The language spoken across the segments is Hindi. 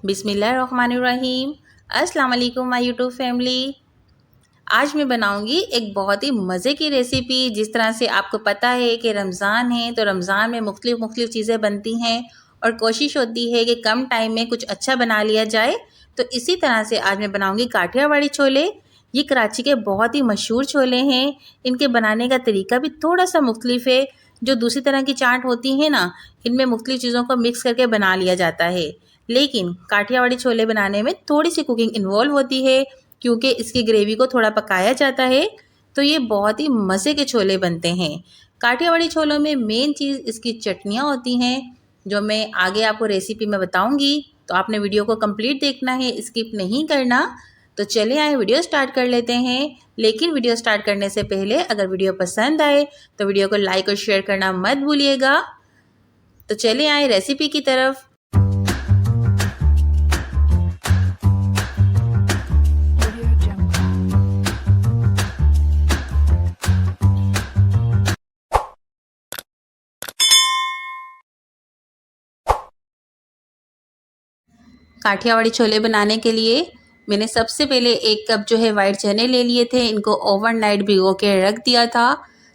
बिस्मिल्लाहिर्रहमानिर्रहीम। अस्सलाम वालेकुम माय यूट्यूब फैमिली। आज मैं बनाऊंगी एक बहुत ही मज़े की रेसिपी। जिस तरह से आपको पता है कि रमज़ान है तो रमज़ान में मुख्तलिफ़ चीज़ें बनती हैं और कोशिश होती है कि कम टाइम में कुछ अच्छा बना लिया जाए। तो इसी तरह से आज मैं बनाऊंगी काठियावाड़ी छोले। ये कराची के बहुत ही मशहूर छोले हैं। इनके बनाने का तरीका भी थोड़ा सा मुख्तलिफ है। जो दूसरी तरह की चाट होती है ना, इनमें मुख्तलिफ चीज़ों को मिक्स करके बना लिया जाता है, लेकिन काठियावाड़ी छोले बनाने में थोड़ी सी कुकिंग इन्वॉल्व होती है क्योंकि इसकी ग्रेवी को थोड़ा पकाया जाता है। तो ये बहुत ही मज़े के छोले बनते हैं। काठियावाड़ी छोलों में मेन चीज़ इसकी चटनियाँ होती हैं, जो मैं आगे आपको रेसिपी में बताऊंगी। तो आपने वीडियो को कंप्लीट देखना है, स्किप नहीं करना। तो चलिए आए वीडियो स्टार्ट कर लेते हैं। लेकिन वीडियो स्टार्ट करने से पहले अगर वीडियो पसंद आए तो वीडियो को लाइक और शेयर करना मत भूलिएगा। तो चलिए आए रेसिपी की तरफ। काठियावाड़ी छोले बनाने के लिए मैंने सबसे पहले 1 कप जो है वाइट चने ले लिए थे। इनको ओवरनाइट भिगो के रख दिया था।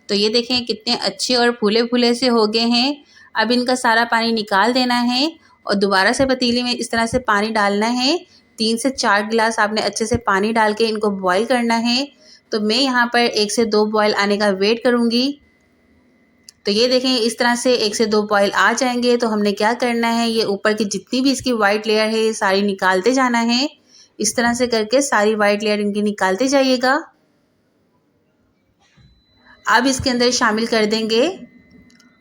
तो ये देखें कितने अच्छे और फूले फूले से हो गए हैं। अब इनका सारा पानी निकाल देना है और दोबारा से पतीली में इस तरह से पानी डालना है। 3 से 4 गिलास आपने अच्छे से पानी डाल के इनको बॉईल करना है। तो मैं यहाँ पर 1 से 2 बॉईल आने का वेट करूँगी। तो ये देखें इस तरह से 1 से 2 बॉईल आ जाएंगे तो हमने क्या करना है, ये ऊपर की जितनी भी इसकी वाइट लेयर है ये सारी निकालते जाना है। इस तरह से करके सारी वाइट लेयर इनकी निकालते जाइएगा। अब इसके अंदर शामिल कर देंगे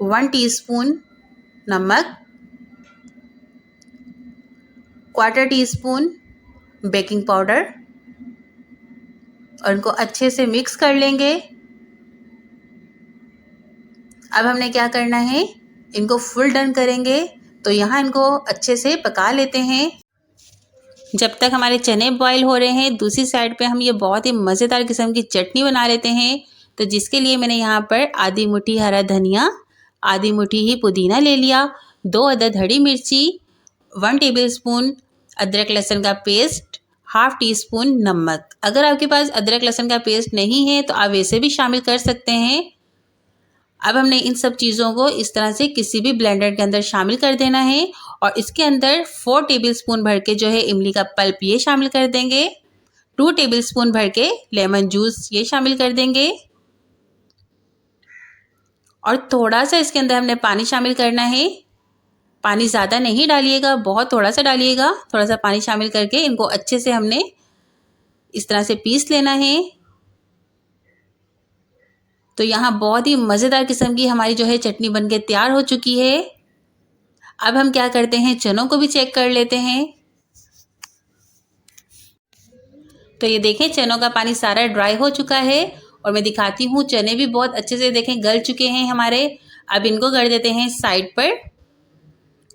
1 टीस्पून नमक, 1/4 टीस्पून बेकिंग पाउडर और इनको अच्छे से मिक्स कर लेंगे। अब हमने क्या करना है, इनको फुल डन करेंगे। तो यहाँ इनको अच्छे से पका लेते हैं जब तक हमारे चने बॉईल हो रहे हैं। दूसरी साइड पे हम ये बहुत ही मज़ेदार किस्म की चटनी बना लेते हैं। तो जिसके लिए मैंने यहाँ पर आधी मुट्ठी हरा धनिया, आधी मुट्ठी ही पुदीना ले लिया, 2 अदद हरी मिर्ची, 1 टेबलस्पून अदरक लहसुन का पेस्ट, 1/2 टीस्पून नमक। अगर आपके पास अदरक लहसुन का पेस्ट नहीं है तो आप वैसे भी शामिल कर सकते हैं। अब हमने इन सब चीज़ों को इस तरह से किसी भी ब्लेंडर के अंदर शामिल कर देना है और इसके अंदर 4 टेबलस्पून भर के जो है इमली का पल्प ये शामिल कर देंगे, 2 टेबलस्पून भर के लेमन जूस ये शामिल कर देंगे और थोड़ा सा इसके अंदर हमने पानी शामिल करना है। पानी ज़्यादा नहीं डालिएगा, बहुत थोड़ा सा डालिएगा। थोड़ा सा पानी शामिल करके इनको अच्छे से हमने इस तरह से पीस लेना है। तो यहाँ बहुत ही मज़ेदार किस्म की हमारी जो है चटनी बनके तैयार हो चुकी है। अब हम क्या करते हैं, चनों को भी चेक कर लेते हैं। तो ये देखें चनों का पानी सारा ड्राई हो चुका है और मैं दिखाती हूँ चने भी बहुत अच्छे से देखें गल चुके हैं हमारे। अब इनको कर देते हैं साइड पर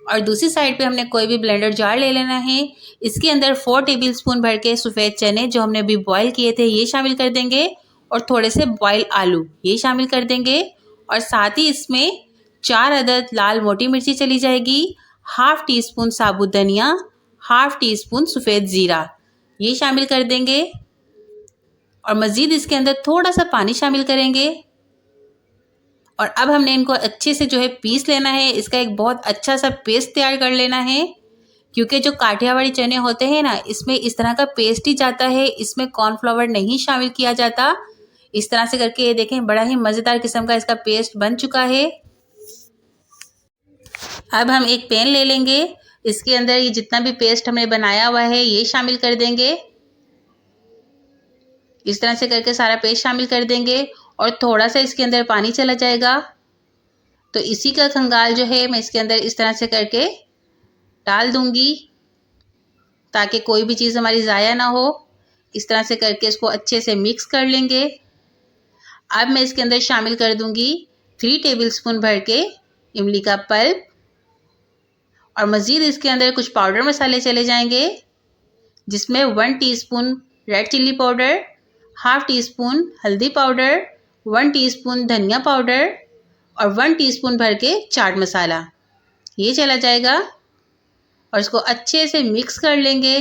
और दूसरी साइड पे हमने कोई भी ब्लेंडर जार ले लेना है। इसके अंदर 4 टेबलस्पून भर के सफ़ेद चने जो हमने अभी बॉईल किए थे ये शामिल कर देंगे और थोड़े से बॉयल आलू ये शामिल कर देंगे और साथ ही इसमें 4 अदद लाल मोटी मिर्ची चली जाएगी, 1/2 टीस्पून साबुत धनिया, 1/2 टीस्पून सफ़ेद ज़ीरा ये शामिल कर देंगे और मज़ीद इसके अंदर थोड़ा सा पानी शामिल करेंगे। और अब हमने इनको अच्छे से जो है पीस लेना है। इसका एक बहुत अच्छा सा पेस्ट तैयार कर लेना है क्योंकि जो काठियावाड़ी चने होते हैं ना, इसमें इस तरह का पेस्ट ही जाता है, इसमें कॉर्नफ्लावर नहीं शामिल किया जाता। इस तरह से करके ये देखें बड़ा ही मज़ेदार किस्म का इसका पेस्ट बन चुका है। अब हम एक पैन ले लेंगे, इसके अंदर ये जितना भी पेस्ट हमने बनाया हुआ है ये शामिल कर देंगे। इस तरह से करके सारा पेस्ट शामिल कर देंगे और थोड़ा सा इसके अंदर पानी चला जाएगा। तो इसी का खंगाल जो है मैं इसके अंदर इस तरह से करके डाल दूंगी ताकि कोई भी चीज़ हमारी ज़ाया ना हो। इस तरह से करके इसको अच्छे से मिक्स कर लेंगे। अब मैं इसके अंदर शामिल कर दूंगी 3 टेबलस्पून भर के इमली का पल्प और मज़ीद इसके अंदर कुछ पाउडर मसाले चले जाएंगे जिसमें 1 teaspoon red chilli powder, 1/2 teaspoon हल्दी पाउडर, 1 टीस्पून धनिया पाउडर और 1 टीस्पून भर के चाट मसाला ये चला जाएगा। और इसको अच्छे से मिक्स कर लेंगे।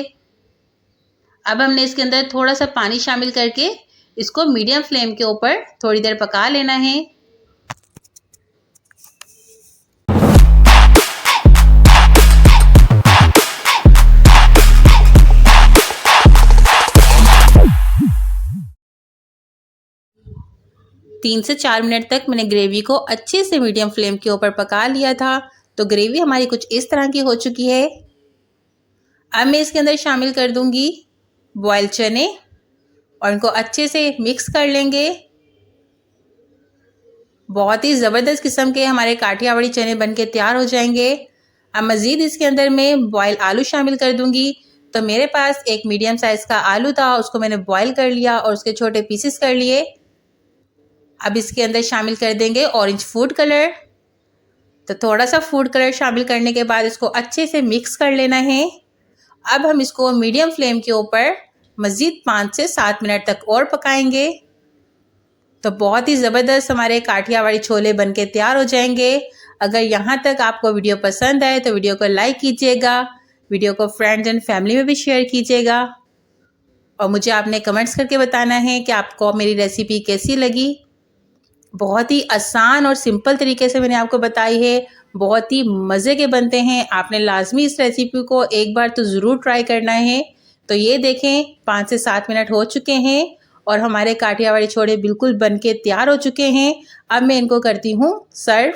अब हमने इसके अंदर थोड़ा सा पानी शामिल करके इसको मीडियम फ्लेम के ऊपर थोड़ी देर पका लेना है। 3 से 4 मिनट तक मैंने ग्रेवी को अच्छे से मीडियम फ्लेम के ऊपर पका लिया था। तो ग्रेवी हमारी कुछ इस तरह की हो चुकी है। अब मैं इसके अंदर शामिल कर दूंगी बॉयल चने और इनको अच्छे से मिक्स कर लेंगे। बहुत ही ज़बरदस्त किस्म के हमारे काठियावाड़ी चने बनके तैयार हो जाएंगे। अब मज़ीद इसके अंदर मैं बॉयल आलू शामिल कर दूंगी। तो मेरे पास एक मीडियम साइज़ का आलू था, उसको मैंने बॉयल कर लिया और उसके छोटे पीसेस कर लिए। अब इसके अंदर शामिल कर देंगे ऑरेंज फूड कलर। तो थोड़ा सा फूड कलर शामिल करने के बाद इसको अच्छे से मिक्स कर लेना है। अब हम इसको मीडियम फ्लेम के ऊपर मज़ीद 5 से 7 मिनट तक और पकाएंगे। तो बहुत ही ज़बरदस्त हमारे काठियावाड़ी छोले बनके तैयार हो जाएंगे। अगर यहाँ तक आपको वीडियो पसंद आए तो वीडियो को लाइक कीजिएगा, वीडियो को फ्रेंड्स एंड फैमिली में भी शेयर कीजिएगा और मुझे आपने कमेंट्स करके बताना है कि आपको मेरी रेसिपी कैसी लगी। बहुत ही आसान और सिंपल तरीके से मैंने आपको बताई है, बहुत ही मज़े के बनते हैं। आपने लाजमी इस रेसिपी को एक बार तो ज़रूर ट्राई करना है। तो ये देखें 5 से 7 मिनट हो चुके हैं और हमारे काठियावाड़ी छोले बिल्कुल बनके तैयार हो चुके हैं। अब मैं इनको करती हूँ सर्व।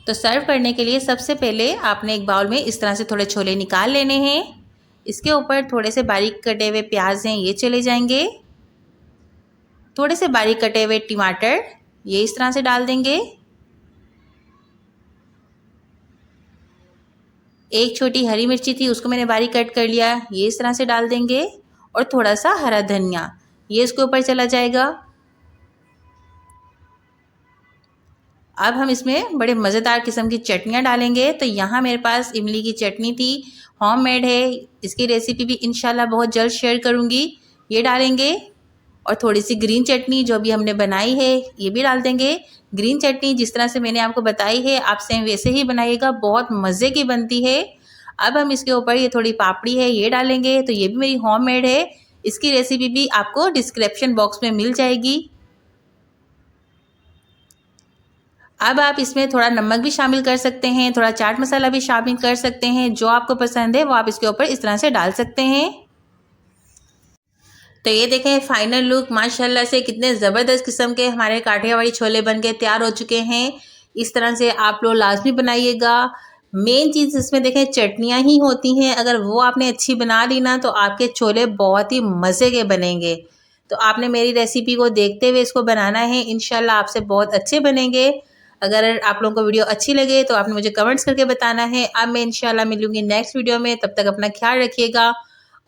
तो सर्व करने के लिए सबसे पहले आपने एक बाउल में इस तरह से थोड़े छोले निकाल लेने हैं। इसके ऊपर थोड़े से बारीक कटे हुए प्याज हैं, ये चले जाएंगे। थोड़े से बारीक कटे हुए टमाटर ये इस तरह से डाल देंगे। एक छोटी हरी मिर्ची थी, उसको मैंने बारीक कट कर लिया, ये इस तरह से डाल देंगे। और थोड़ा सा हरा धनिया ये इसके ऊपर चला जाएगा। अब हम इसमें बड़े मज़ेदार किस्म की चटनियाँ डालेंगे। तो यहाँ मेरे पास इमली की चटनी थी, होममेड है। इसकी रेसिपी भी इंशाल्लाह बहुत जल्द शेयर करूँगी। ये डालेंगे और थोड़ी सी ग्रीन चटनी जो भी हमने बनाई है ये भी डाल देंगे। ग्रीन चटनी जिस तरह से मैंने आपको बताई है आप सेम वैसे ही बनाइएगा, बहुत मज़े की बनती है। अब हम इसके ऊपर ये थोड़ी पापड़ी है ये डालेंगे। तो ये भी मेरी होममेड है, इसकी रेसिपी भी आपको डिस्क्रिप्शन बॉक्स में मिल जाएगी। अब आप इसमें थोड़ा नमक भी शामिल कर सकते हैं, थोड़ा चाट मसाला भी शामिल कर सकते हैं, जो आपको पसंद है वो आप इसके ऊपर इस तरह से डाल सकते हैं। तो ये देखें फाइनल लुक, माशाल्लाह से कितने ज़बरदस्त किस्म के हमारे काठियावाड़ी छोले बनके तैयार हो चुके हैं। इस तरह से आप लोग लाजमी बनाइएगा। मेन चीज़ इसमें देखें चटनियाँ ही होती हैं, अगर वो आपने अच्छी बना ली ना तो आपके छोले बहुत ही मज़े के बनेंगे। तो आपने मेरी रेसिपी को देखते हुए इसको बनाना है, इंशाल्लाह आपसे बहुत अच्छे बनेंगे। अगर आप लोगों को वीडियो अच्छी लगे तो आपने मुझे कमेंट्स करके बताना है। अब मैं इंशाल्लाह मिलूँगी नेक्स्ट वीडियो में, तब तक अपना ख्याल रखिएगा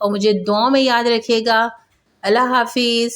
और मुझे दुआ में याद रखिएगा। अल्लाह हाफिज़।